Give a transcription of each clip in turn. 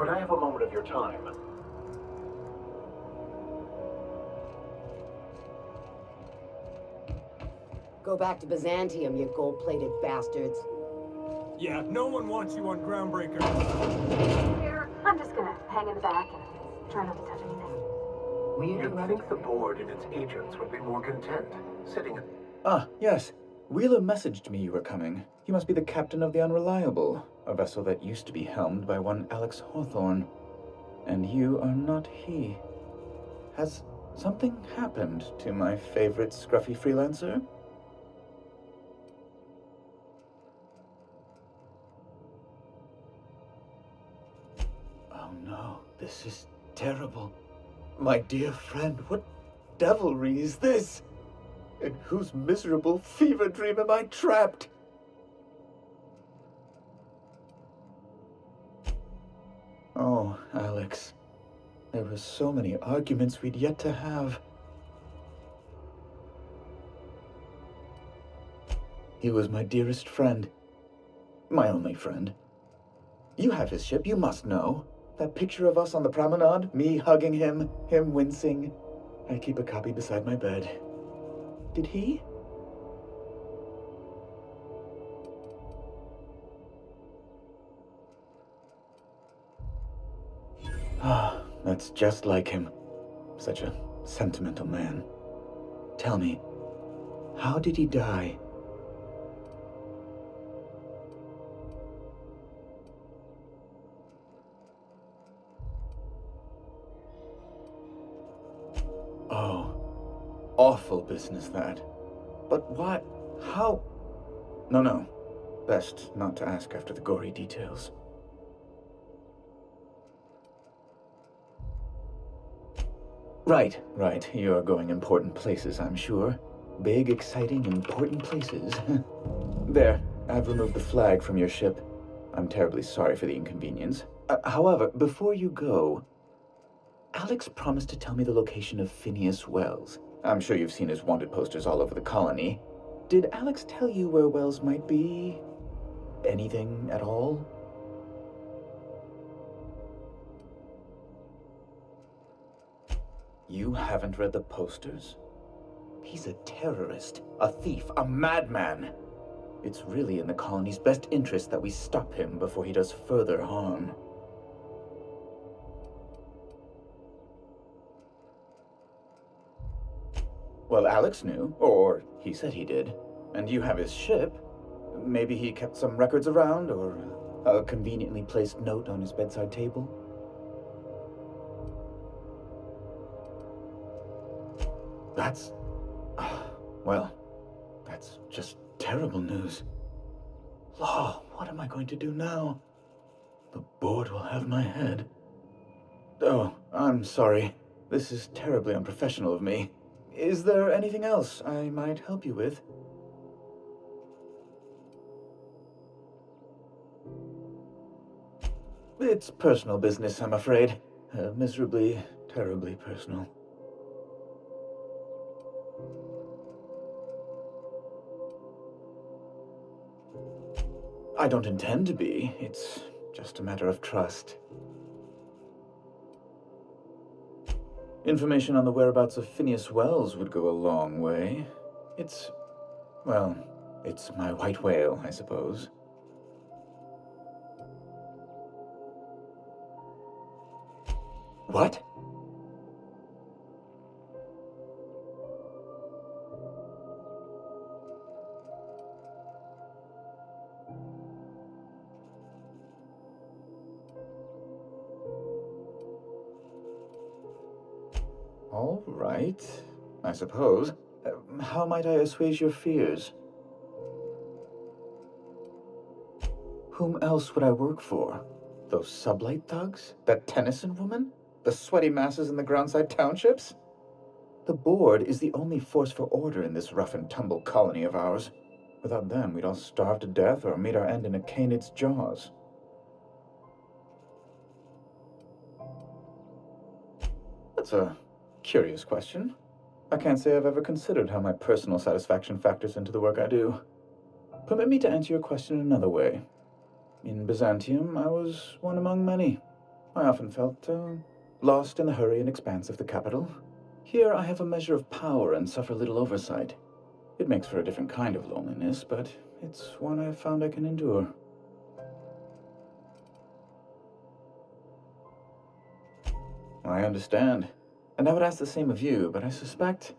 Could I have a moment of your time? Go back to Byzantium, you gold-plated bastards. Yeah, no one wants you on Groundbreaker. Here, I'm just gonna hang in the back and try not to touch anything. You'd think the board and its agents would be more content, sitting... Ah, yes. Wheeler messaged me you were coming. You must be the captain of the Unreliable, a vessel that used to be helmed by one Alex Hawthorne. And you are not he. Has something happened to my favorite scruffy freelancer? Oh no, this is terrible. My dear friend, what devilry is this? In whose miserable fever dream am I trapped? Oh, Alex. There were so many arguments we'd yet to have. He was my dearest friend. My only friend. You have his ship, you must know. That picture of us on the promenade, me hugging him, him wincing. I keep a copy beside my bed. Did he? Ah, that's just like him. Such a sentimental man. Tell me, how did he die? Oh, awful business that. But why? How? No. Best not to ask after the gory details. Right. You're going important places, I'm sure. Big, exciting, important places. There, I've removed the flag from your ship. I'm terribly sorry for the inconvenience. However, before you go, Alex promised to tell me the location of Phineas Wells. I'm sure you've seen his wanted posters all over the colony. Did Alex tell you where Wells might be? Anything at all? You haven't read the posters? He's a terrorist, a thief, a madman. It's really in the colony's best interest that we stop him before he does further harm. Well, Alex knew, or he said he did. And you have his ship. Maybe he kept some records around, or a conveniently placed note on his bedside table. That's... well, that's just terrible news. Law, what am I going to do now? The board will have my head. Oh, I'm sorry. This is terribly unprofessional of me. Is there anything else I might help you with? It's personal business, I'm afraid. Miserably, terribly personal. I don't intend to be. It's just a matter of trust. Information on the whereabouts of Phineas Wells would go a long way. It's my white whale, I suppose. What? All right, I suppose. How might I assuage your fears? Whom else would I work for? Those sublight thugs? That Tennyson woman? The sweaty masses in the groundside townships? The board is the only force for order in this rough-and-tumble colony of ours. Without them, we'd all starve to death or meet our end in a canid's jaws. That's a curious question. I can't say I've ever considered how my personal satisfaction factors into the work I do. Permit me to answer your question another way. In Byzantium, I was one among many. I often felt lost in the hurry and expanse of the capital. Here I have a measure of power and suffer little oversight. It makes for a different kind of loneliness, but it's one I've found I can endure. I understand. And I would ask the same of you, but I suspect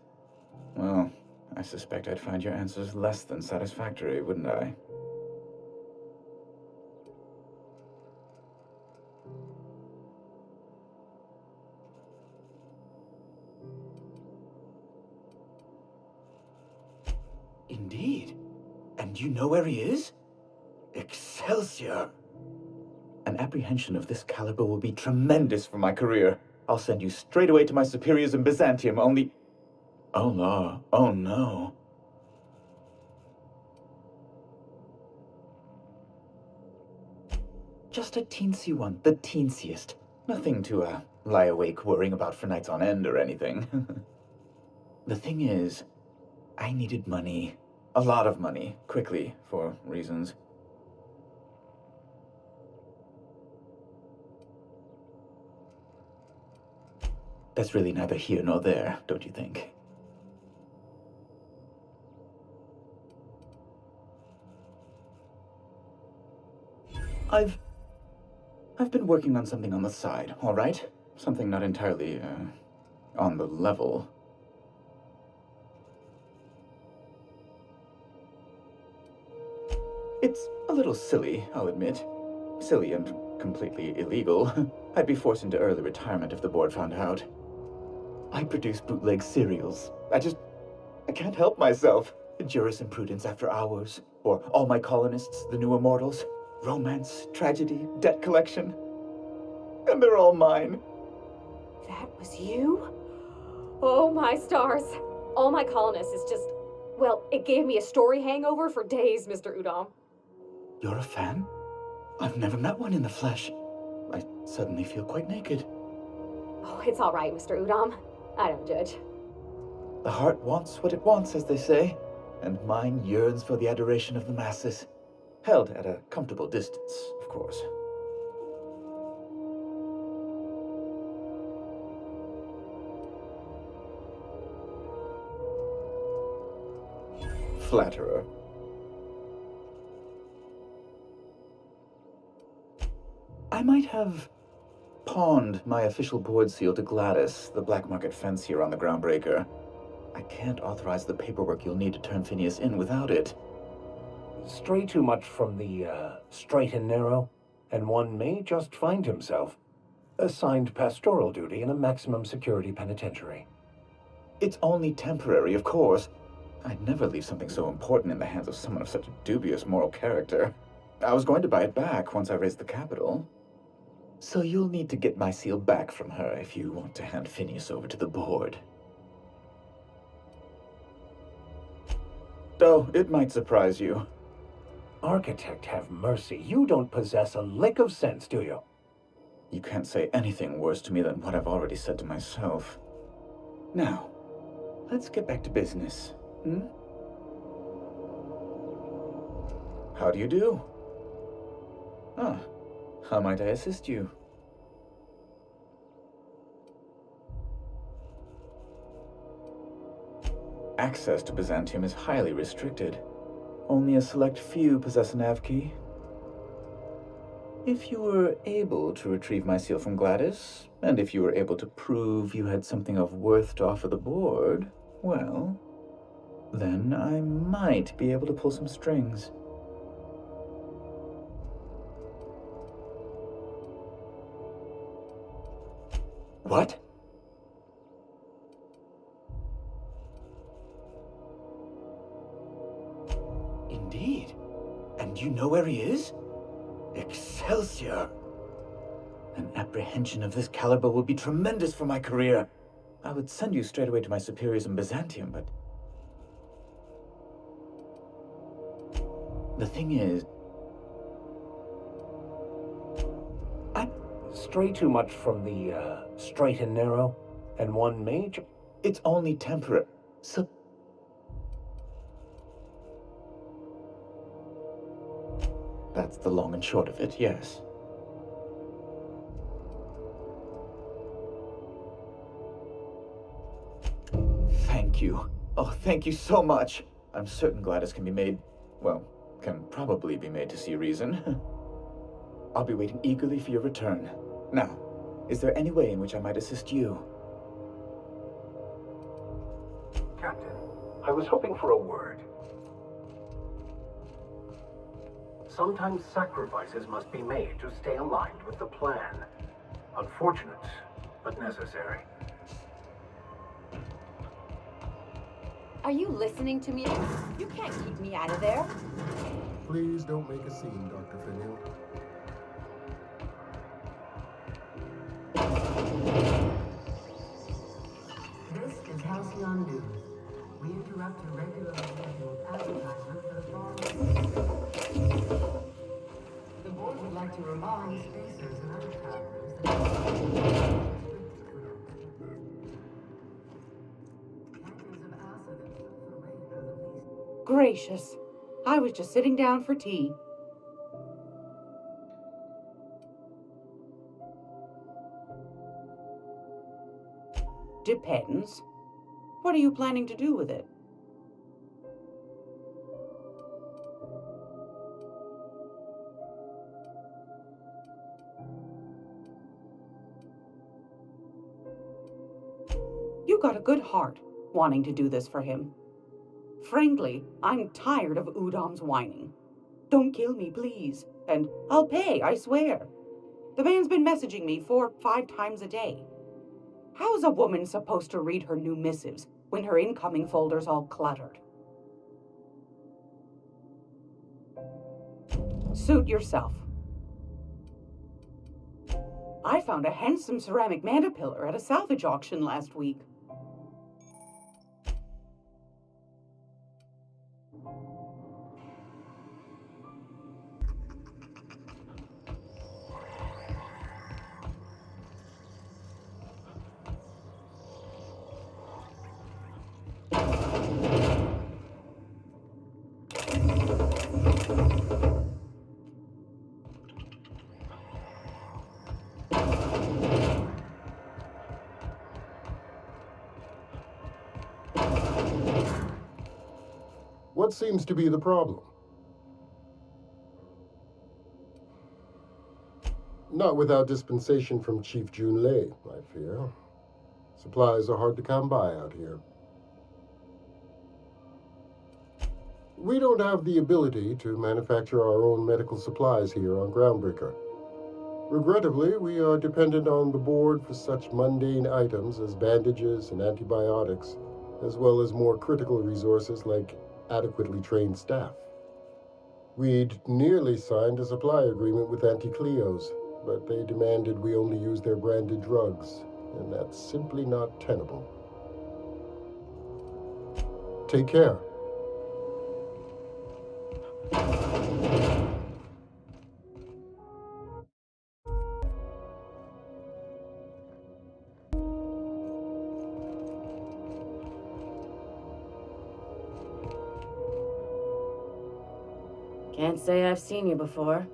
I'd find your answers less than satisfactory, wouldn't I? Indeed. And you know where he is? Excelsior! An apprehension of this caliber will be tremendous for my career. I'll send you straight away to my superiors in Byzantium, only... Oh, no. Oh, no. Just a teensy one, the teensiest. Nothing to, lie awake worrying about for nights on end or anything. The thing is, I needed money. A lot of money, quickly, for reasons. That's really neither here nor there, don't you think? I've been working on something on the side, all right? Something not entirely, on the level. It's a little silly, I'll admit. Silly and completely illegal. I'd be forced into early retirement if the board found out. I produce bootleg serials. I can't help myself. Jurisprudence after hours, or All My Colonists, The New Immortals. Romance, tragedy, debt collection. And they're all mine. That was you? Oh my stars. All My Colonists is just... Well, it gave me a story hangover for days, Mr. Udom. You're a fan? I've never met one in the flesh. I suddenly feel quite naked. Oh, it's all right, Mr. Udom. I don't judge. The heart wants what it wants, as they say, and mine yearns for the adoration of the masses. Held at a comfortable distance, of course. Flatterer. I might have pawned my official board seal to Gladys, the black market fence here on the Groundbreaker. I can't authorize the paperwork you'll need to turn Phineas in without it. Stray too much from the straight and narrow, and one may just find himself assigned pastoral duty in a maximum security penitentiary. It's only temporary, of course. I'd never leave something so important in the hands of someone of such a dubious moral character. I was going to buy it back once I raised the capital. So you'll need to get my seal back from her if you want to hand Phineas over to the board. Though it might surprise you. Architect, have mercy. You don't possess a lick of sense, do you? You can't say anything worse to me than what I've already said to myself. Now, let's get back to business, How do you do? Ah, how might I assist you? Access to Byzantium is highly restricted. Only a select few possess a nav key. If you were able to retrieve my seal from Gladys, and if you were able to prove you had something of worth to offer the board, well, then I might be able to pull some strings. What? Indeed. And you know where he is? Excelsior! An apprehension of this caliber will be tremendous for my career. I would send you straight away to my superiors in Byzantium, but... The thing is... Stray too much from the straight and narrow, and one major... It's only temporary. So... That's the long and short of it, yes. thank you. Oh, thank you so much. I'm certain Gladys can be made, well, can probably be made to see reason. I'll be waiting eagerly for your return. Now, is there any way in which I might assist you? Captain, I was hoping for a word. Sometimes sacrifices must be made to stay aligned with the plan. Unfortunate, but necessary. Are you listening to me? You can't keep me out of there. Please don't make a scene, Dr. Finiel. This is Halcyon News. We interrupt your regularly scheduled advertisement for the following. The board would like to remind spacers and other travelers that Gracious. I was just sitting down for tea. Depends. What are you planning to do with it? You got a good heart, wanting to do this for him. Frankly, I'm tired of Udom's whining. Don't kill me, please. And I'll pay, I swear. The man's been messaging me 4 or 5 times a day. How's a woman supposed to read her new missives when her incoming folder's all cluttered? Suit yourself. I found a handsome ceramic mana pillar at a salvage auction last week. What seems to be the problem? Not without dispensation from Chief Dzюньлэй, I fear. Supplies are hard to come by out here. We don't have the ability to manufacture our own medical supplies here on Groundbreaker. Regrettably, we are dependent on the board for such mundane items as bandages and antibiotics, as well as more critical resources like adequately trained staff. We'd nearly signed a supply agreement with Anti-Cleos, but they demanded we only use their branded drugs, and that's simply not tenable. Take care. Can't say I've seen you before.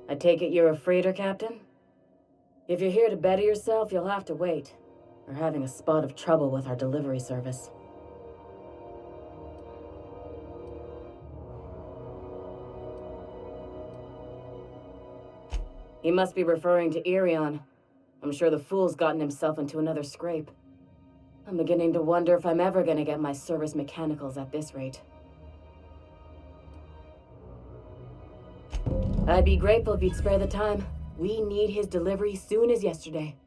I take it you're a freighter captain? If you're here to better yourself, you'll have to wait. We're having a spot of trouble with our delivery service. He must be referring to Irion. I'm sure the fool's gotten himself into another scrape. I'm beginning to wonder if I'm ever gonna get my service mechanicals at this rate. I'd be grateful if you'd spare the time. We need his delivery soon as yesterday.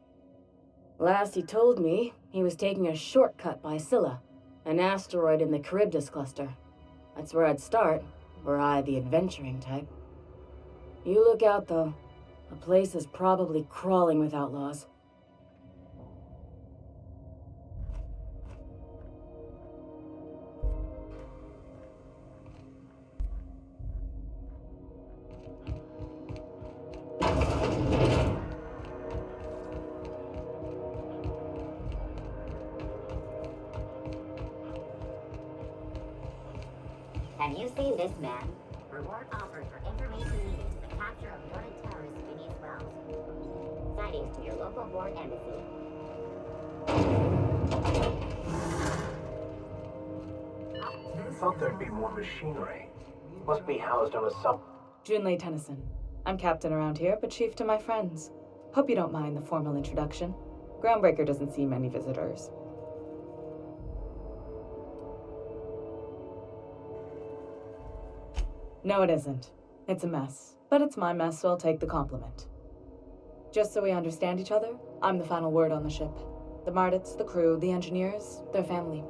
Last he told me, he was taking a shortcut by Scylla, an asteroid in the Charybdis cluster. That's where I'd start, were I the adventuring type. You look out, though. The place is probably crawling with outlaws. Have you seen this man? Reward offered for information leading to the capture of noted terrorists beneath ground. Sightings to your local board embassy. thought there'd be more machinery. Must be housed on a sub... Dzюnьlэй Tennyson. I'm captain around here, but chief to my friends. Hope you don't mind the formal introduction. Groundbreaker doesn't see many visitors. No, it isn't. It's a mess. But it's my mess, so I'll take the compliment. Just so we understand each other, I'm the final word on the ship. The Mardits, the crew, the engineers, their family.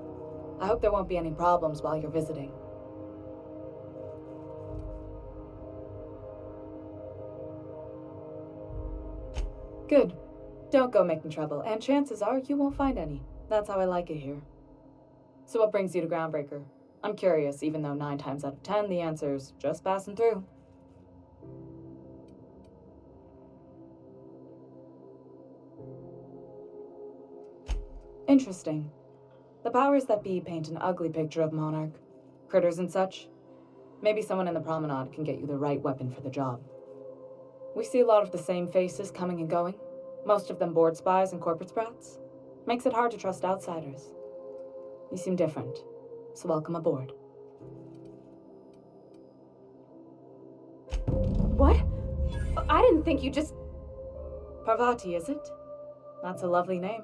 I hope there won't be any problems while you're visiting. Good. Don't go making trouble, and chances are you won't find any. That's how I like it here. So what brings you to Groundbreaker? I'm curious, even though 9 times out of 10 the answer's just passing through. Interesting. The powers that be paint an ugly picture of Monarch. Critters and such. Maybe someone in the promenade can get you the right weapon for the job. We see a lot of the same faces coming and going. Most of them board spies and corporate sprats. Makes it hard to trust outsiders. You seem different, so welcome aboard. What? I didn't think you just... Parvati, is it? That's a lovely name.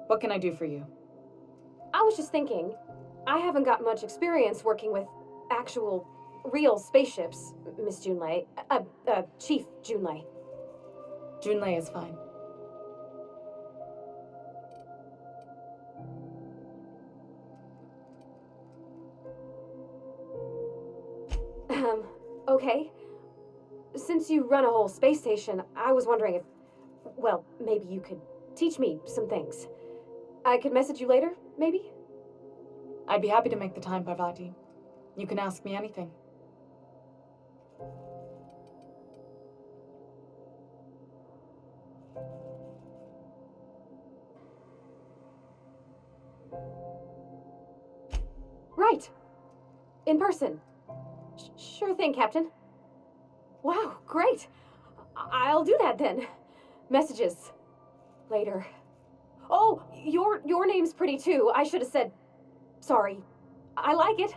What can I do for you? I was just thinking, I haven't got much experience working with actual, real spaceships, Miss Dzюньлэй. Chief Dzюньлэй. Dzюньlэй is fine. Okay. Since you run a whole space station, I was wondering if, well, maybe you could teach me some things. I could message you later, maybe? I'd be happy to make the time, Parvati. You can ask me anything. Right. In person. Sure thing, Captain. Wow, great. I'll do that then. Messages. Later. Oh, your name's pretty too. I should have said sorry. I like it.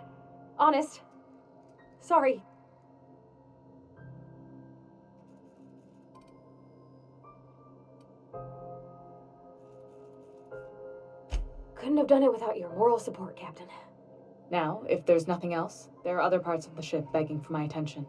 Honest. Sorry. Couldn't have done it without your moral support, Captain. Now, if there's nothing else, there are other parts of the ship begging for my attention.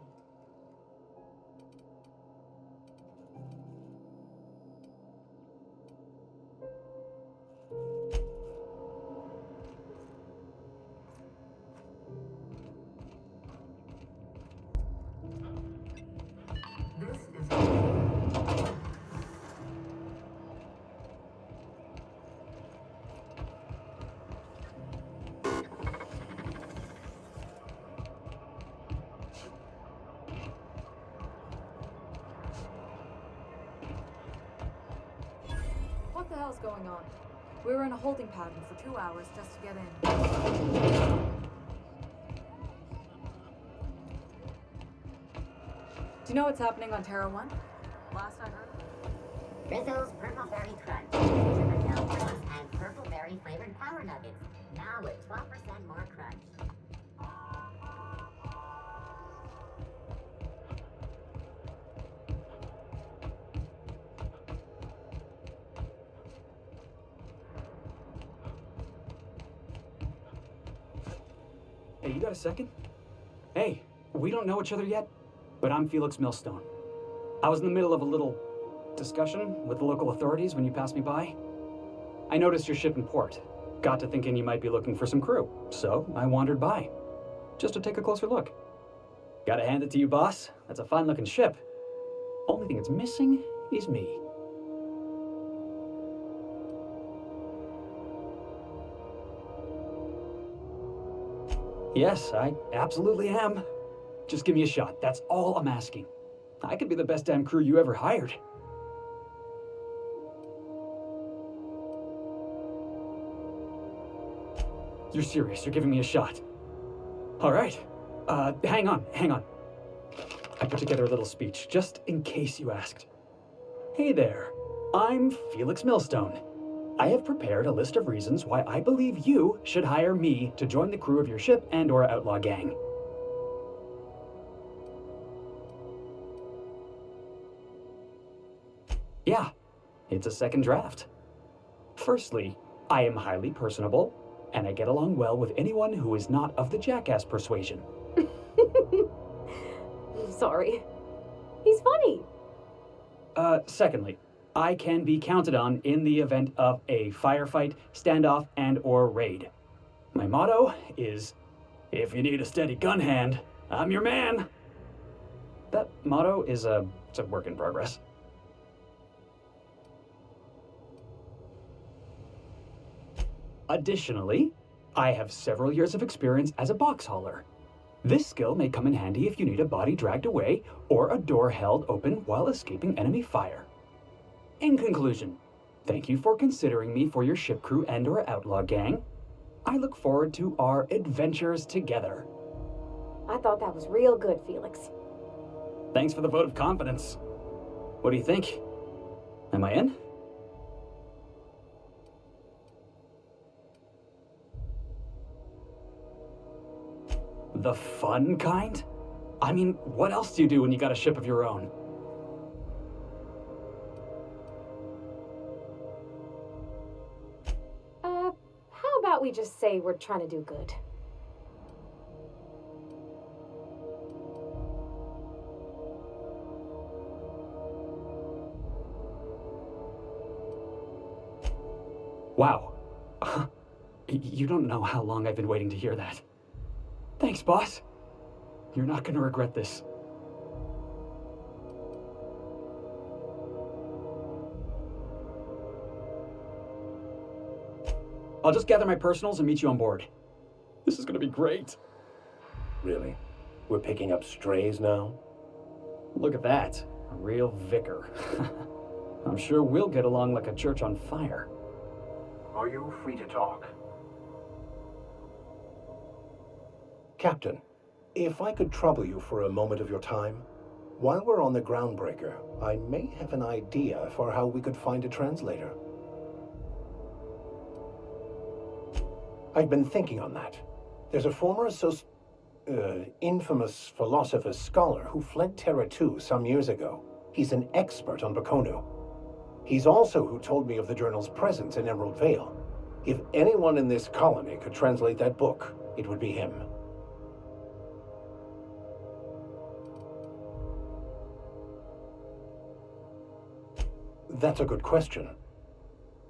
This is What the hell's going on? We were in a holding pattern for 2 hours just to get in. Do you know what's happening on Terra 1? Last I heard. Drizzle's Purple Berry Crunch, Sugar Bell Crunch, and Purple Berry flavored Power Nuggets. Now with 12% more crunch. Hey, you got a second? Hey, we don't know each other yet, but I'm Felix Millstone. I was in the middle of a little discussion with the local authorities when you passed me by. I noticed your ship in port. Got to thinking you might be looking for some crew, so I wandered by, just to take a closer look. Gotta hand it to you, boss. That's a fine-looking ship. Only thing it's missing is me. Yes, I absolutely am. Just give me a shot. That's all I'm asking. I could be the best damn crew you ever hired. You're serious? You're giving me a shot? All right. Hang on. I put together a little speech, just in case you asked. Hey there. I'm Felix Millstone. I have prepared a list of reasons why I believe you should hire me to join the crew of your ship and/or outlaw gang. Yeah, it's a second draft. Firstly, I am highly personable, and I get along well with anyone who is not of the jackass persuasion. Sorry. He's funny. Secondly, I can be counted on in the event of a firefight, standoff, and/or raid. My motto is, if you need a steady gun hand, I'm your man. That motto is it's a work in progress. Additionally, I have several years of experience as a box hauler. This skill may come in handy if you need a body dragged away or a door held open while escaping enemy fire. In conclusion, thank you for considering me for your ship crew and/or outlaw gang. I look forward to our adventures together. I thought that was real good, Felix. Thanks for the vote of confidence. What do you think? Am I in? The fun kind? I mean, what else do you do when you got a ship of your own? How about we just say we're trying to do good? Wow. You don't know how long I've been waiting to hear that. Thanks, boss. You're not gonna regret this. I'll just gather my personals and meet you on board. This is gonna be great. Really? We're picking up strays now? Look at that. A real vicar. I'm sure we'll get along like a church on fire. Are you free to talk? Captain, if I could trouble you for a moment of your time, while we're on the groundbreaker, I may have an idea for how we could find a translator. I've been thinking on that. There's a former infamous philosopher scholar who fled Terra 2 some years ago. He's an expert on Bakonu. He's also who told me of the journal's presence in Emerald Vale. If anyone in this colony could translate that book, it would be him. That's a good question.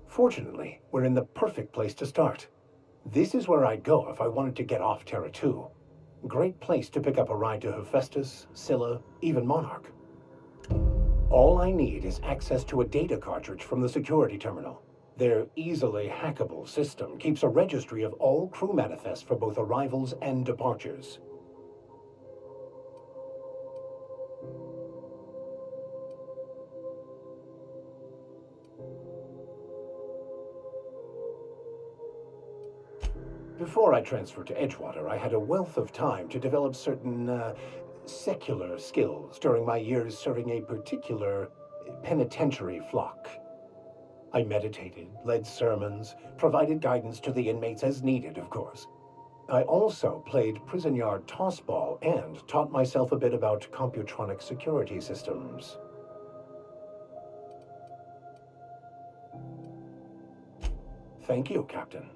Fortunately, we're in the perfect place to start. This is where I'd go if I wanted to get off Terra 2. Great place to pick up a ride to Hephaestus, Scylla, even Monarch. All I need is access to a data cartridge from the security terminal. Their easily hackable system keeps a registry of all crew manifests for both arrivals and departures. Before I transferred to Edgewater, I had a wealth of time to develop certain, secular skills during my years serving a particular penitentiary flock. I meditated, led sermons, provided guidance to the inmates as needed, of course. I also played prison yard tossball and taught myself a bit about computronic security systems. Thank you, Captain.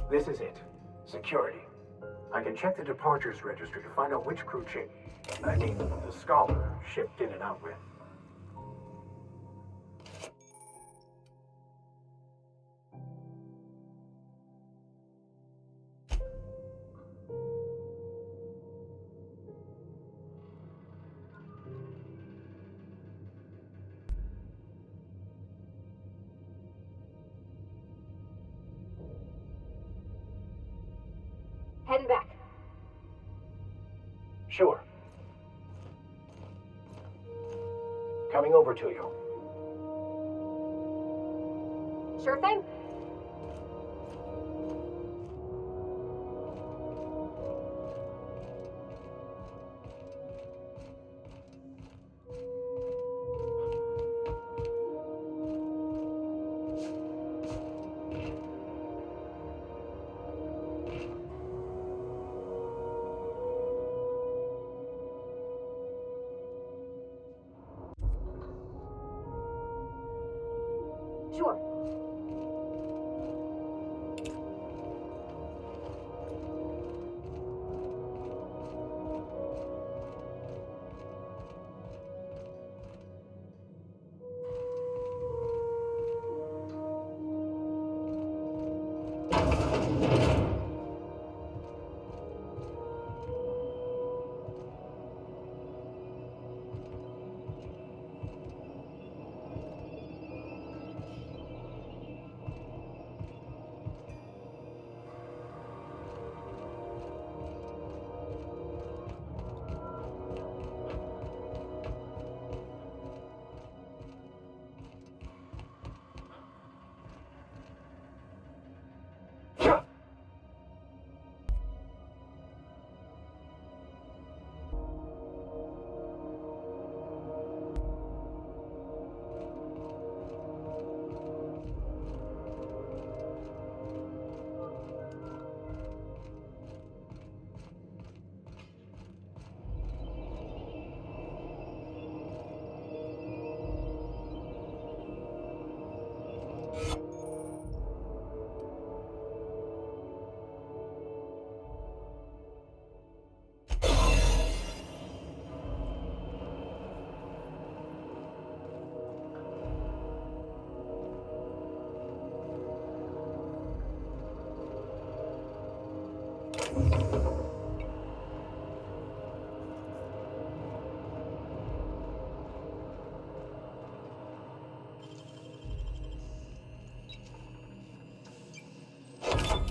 This is it. Security. I can check the departures registry to find out which crew the scholar shipped in and out with. Sure. Coming over to you. Sure thing. Sure.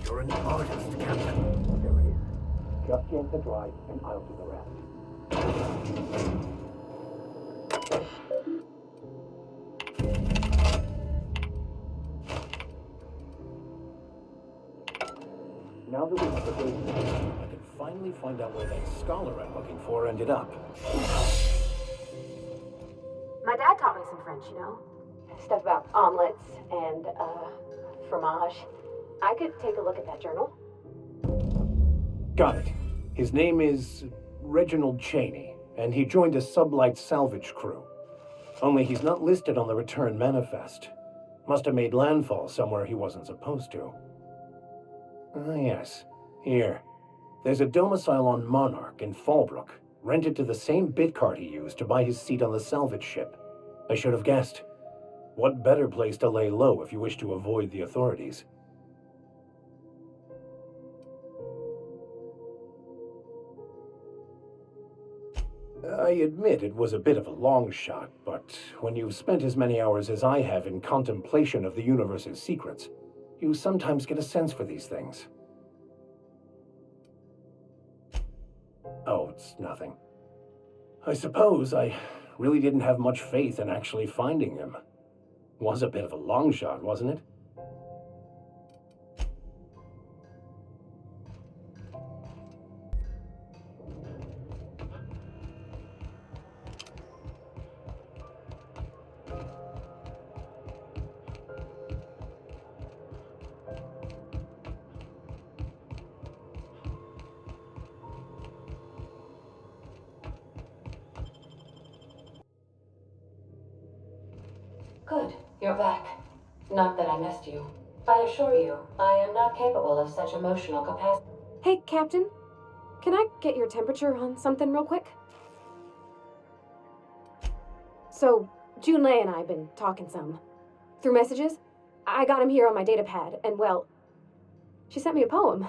You're an artist, Captain. There it is. Just yank the drive, and I'll do the rest. Now that we have the base, I can finally find out where that scholar I'm looking for ended up. My dad taught me some French, you know? Stuff about omelets and, fromage. I could take a look at that journal. Got it. His name is Reginald Cheney, and he joined a sublight salvage crew. Only he's not listed on the return manifest. Must have made landfall somewhere he wasn't supposed to. Ah, yes. Here. There's a domicile on Monarch in Fallbrook, rented to the same bit card he used to buy his seat on the salvage ship. I should have guessed. What better place to lay low if you wish to avoid the authorities? I admit it was a bit of a long shot, but when you've spent as many hours as I have in contemplation of the universe's secrets, you sometimes get a sense for these things. Oh, it's nothing. I suppose I really didn't have much faith in actually finding him. Was a bit of a long shot, wasn't it? Good, you're back. Not that I missed you. I assure you, I am not capable of such emotional capacity. Hey, Captain. Can I get your temperature on something real quick? So, Dzюньлэй and I have been talking some. Through messages. I got him here on my datapad, and well, she sent me a poem.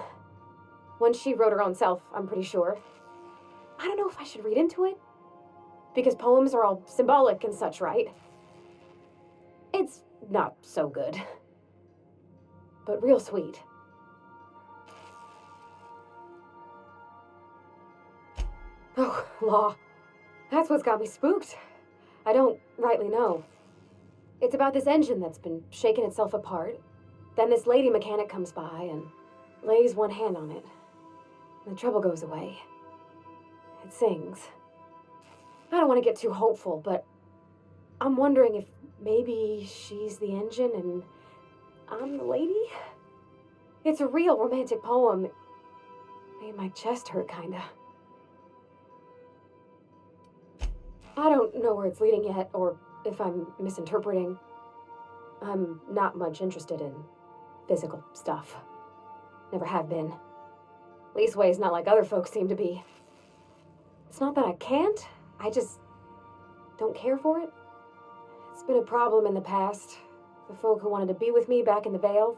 One she wrote her own self, I'm pretty sure. I don't know if I should read into it. Because poems are all symbolic and such, right? It's not so good. But real sweet. Oh, law. That's what's got me spooked. I don't rightly know. It's about this engine that's been shaking itself apart. Then this lady mechanic comes by and lays one hand on it. The trouble goes away. It sings. I don't want to get too hopeful, but I'm wondering if maybe she's the engine and I'm the lady? It's a real romantic poem. Made my chest hurt, kinda. I don't know where it's leading yet, or if I'm misinterpreting. I'm not much interested in physical stuff. Never have been. Leastways, not like other folks seem to be. It's not that I can't, I just don't care for it. It's been a problem in the past. The folk who wanted to be with me back in the Vale,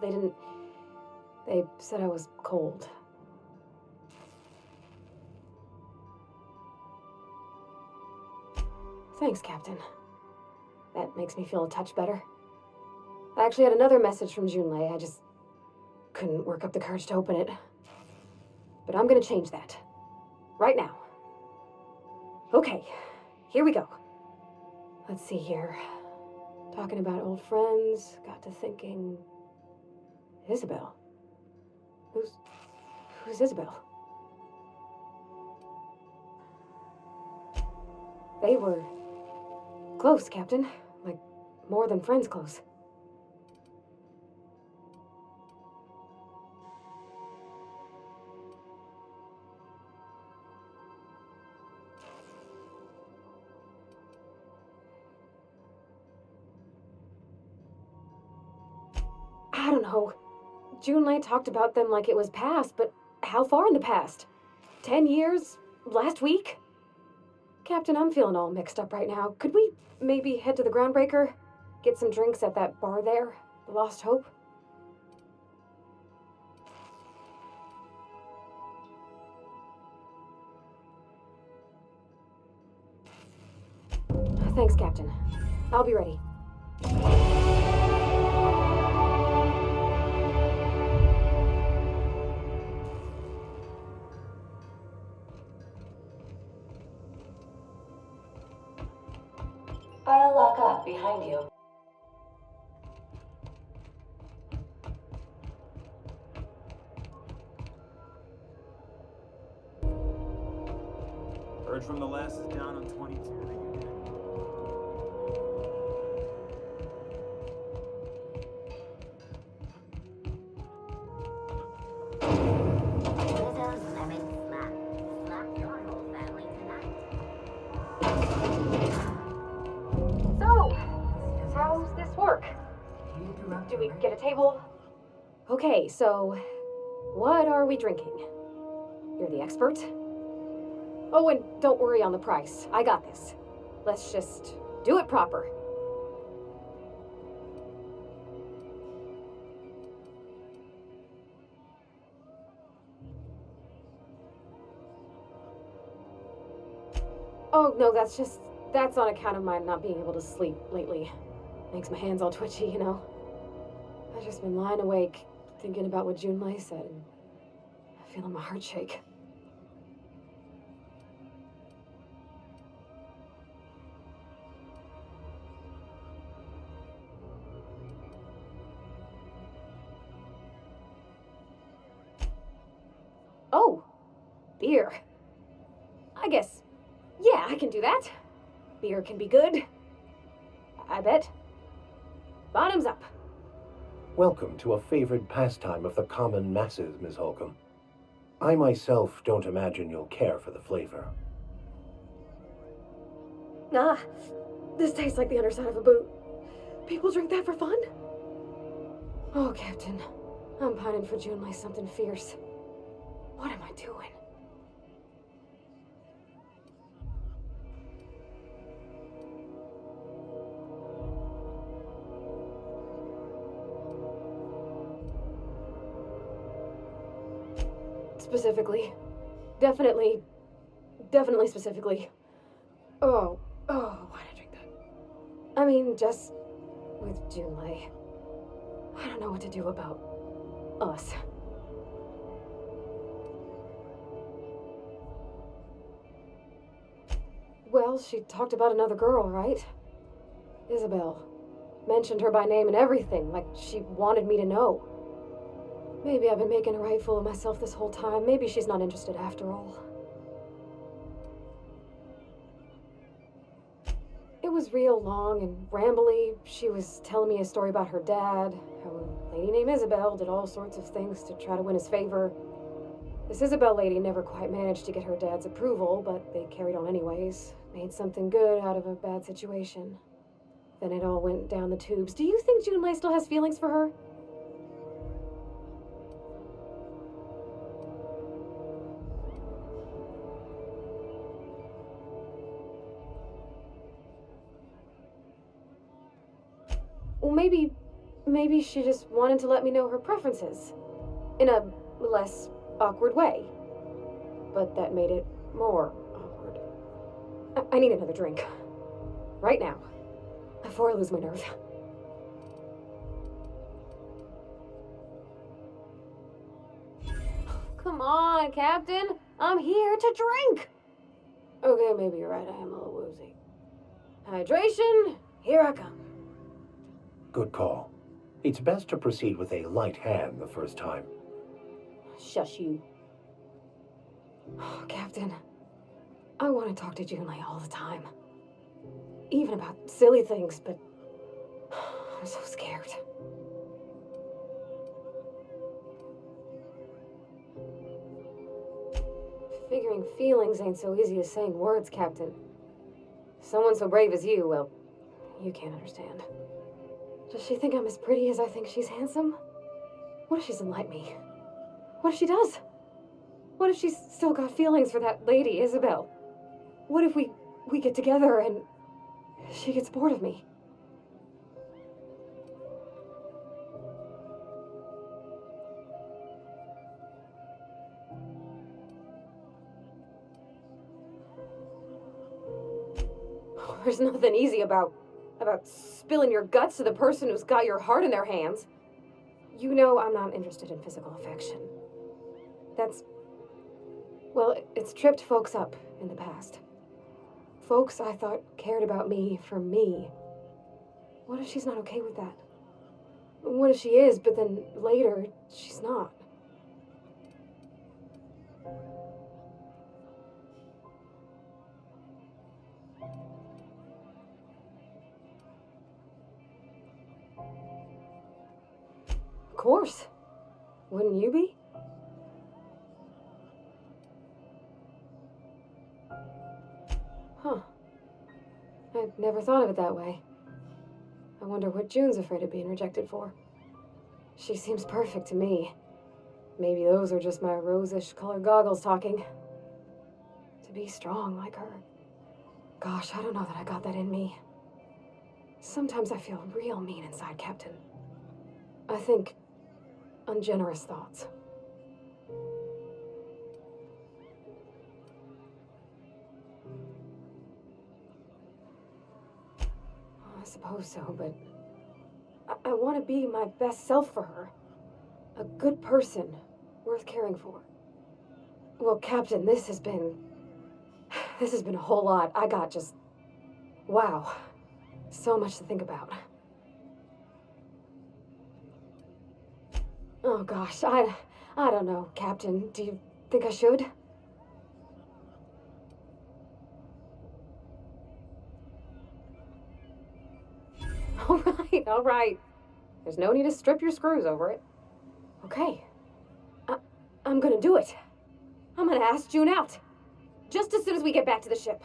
they said I was cold. Thanks, Captain. That makes me feel a touch better. I actually had another message from Dzюньлэй. I just couldn't work up the courage to open it. But I'm gonna change that. Right now. Okay, here we go. Let's see here. Talking about old friends, got to thinking... Isabel? Who's Isabel? They were close, Captain. Like, more than friends close. I don't know. Dzюньлэй talked about them like it was past, but how far in the past? 10 years? Last week? Captain, I'm feeling all mixed up right now. Could we maybe head to the Groundbreaker? Get some drinks at that bar there? The Lost Hope? Thanks, Captain. I'll be ready. I'll lock up behind you. Heard from the lasses down on 22 that you did. Lizzo's lemon slap. Slap your whole family tonight. So, how's this work? Do we get a table? Okay, so what are we drinking? You're the expert. Oh, and don't worry on the price. I got this. Let's just do it proper. Oh, no, that's on account of my not being able to sleep lately. Makes my hands all twitchy, you know? I've just been lying awake, thinking about what Dzюньлэй said, and feeling my heart shake. Oh, beer. I guess, yeah, I can do that. Beer can be good. I bet. Bottoms up. Welcome to a favored pastime of the common masses, Miss Holcomb. I myself don't imagine you'll care for the flavor. Ah, this tastes like the underside of a boot. People drink that for fun? Oh, Captain, I'm pining for Dzюньлэй something fierce. What am I doing? Specifically. Definitely specifically. Oh, why'd I drink that? I mean, just with Dzюньлэй. I don't know what to do about us. Well, she talked about another girl, right? Isabel. Mentioned her by name and everything, like she wanted me to know. Maybe I've been making a right fool of myself this whole time. Maybe she's not interested after all. It was real long and rambly. She was telling me a story about her dad, how a lady named Isabel did all sorts of things to try to win his favor. This Isabel lady never quite managed to get her dad's approval, but they carried on anyways. Made something good out of a bad situation. Then it all went down the tubes. Do you think Dzюньлэй still has feelings for her? Well, maybe she just wanted to let me know her preferences. In a less awkward way. But that made it more awkward. I need another drink. Right now. Before I lose my nerve. Come on, Captain. I'm here to drink. Okay, maybe you're right. I am a little woozy. Hydration, here I come. Good call. It's best to proceed with a light hand the first time. Shush you. Oh, Captain, I want to talk to Dzюньлэй all the time. Even about silly things, but I'm so scared. Figuring feelings ain't so easy as saying words, Captain. Someone so brave as you, well, you can't understand. Does she think I'm as pretty as I think she's handsome? What if she doesn't like me? What if she does? What if she's still got feelings for that lady, Isabel? What if we get together and she gets bored of me? Oh, there's nothing easy about spilling your guts to the person who's got your heart in their hands. You know I'm not interested in physical affection. Well, it's tripped folks up in the past. Folks I thought cared about me for me. What if she's not okay with that? What if she is, but then later, she's not? Of course. Wouldn't you be? Huh. I'd never thought of it that way. I wonder what June's afraid of being rejected for. She seems perfect to me. Maybe those are just my rosish colored goggles talking. To be strong like her. Gosh, I don't know that I got that in me. Sometimes I feel real mean inside, Captain. I think ungenerous thoughts. I suppose so, but I want to be my best self for her. A good person, worth caring for. Well, Captain, this has been a whole lot. I got just, wow, so much to think about. Oh gosh, I don't know, Captain. Do you think I should? All right. There's no need to strip your screws over it. Okay. I'm gonna do it. I'm gonna ask June out. Just as soon as we get back to the ship.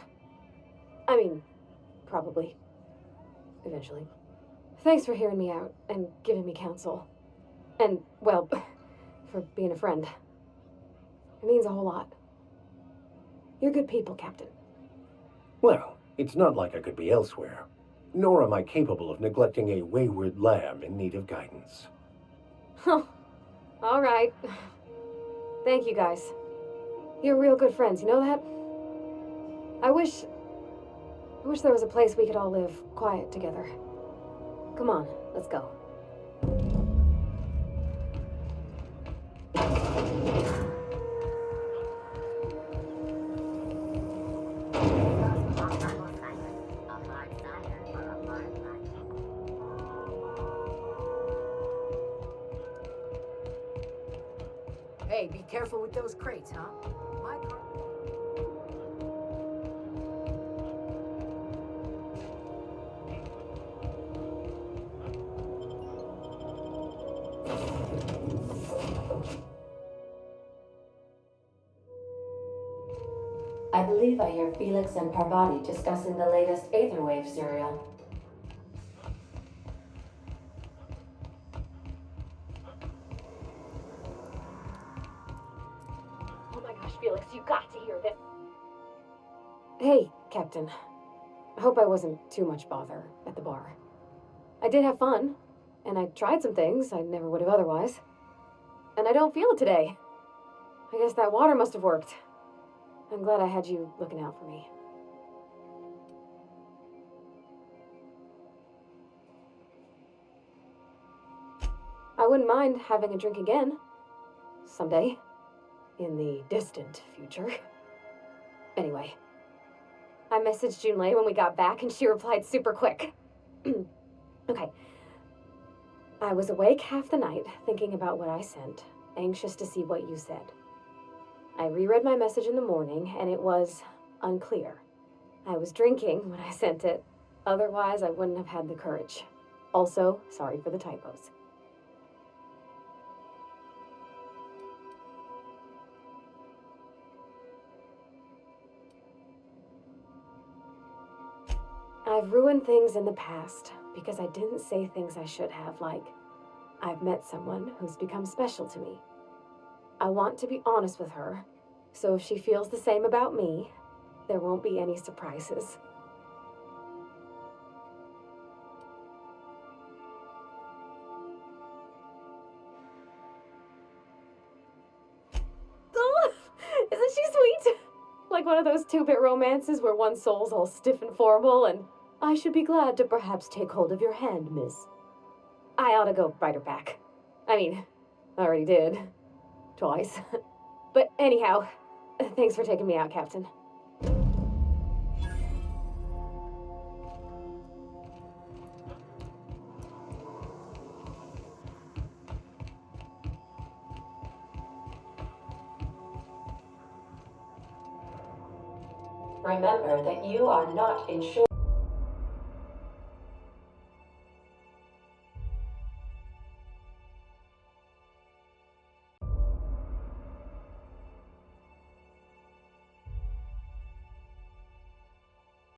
I mean, probably. Eventually. Thanks for hearing me out and giving me counsel. And, well, for being a friend. It means a whole lot. You're good people, Captain. Well, it's not like I could be elsewhere. Nor am I capable of neglecting a wayward lamb in need of guidance. Huh. All right. Thank you, guys. You're real good friends, you know that? I wish there was a place we could all live quiet together. Come on, let's go. Hey, be careful with those crates, huh? My car... I believe I hear Felix and Parvati discussing the latest Aetherwave serial. Oh my gosh, Felix, you got to hear this. Hey, Captain. I hope I wasn't too much bother at the bar. I did have fun, and I tried some things I never would have otherwise. And I don't feel it today. I guess that water must have worked. I'm glad I had you looking out for me. I wouldn't mind having a drink again. Someday. In the distant future. Anyway. I messaged Dzюньлэй when we got back and she replied super quick. Okay. I was awake half the night thinking about what I sent, anxious to see what you said. I reread my message in the morning, and it was unclear. I was drinking when I sent it. Otherwise, I wouldn't have had the courage. Also, sorry for the typos. I've ruined things in the past because I didn't say things I should have, like, I've met someone who's become special to me. I want to be honest with her, so if she feels the same about me, there won't be any surprises. Oh, isn't she sweet? Like one of those 2-bit romances where one soul's all stiff and formal and, I should be glad to perhaps take hold of your hand, miss. I ought to go write her back. I mean, I already did. Twice. But anyhow, thanks for taking me out, Captain. Remember that you are not insured.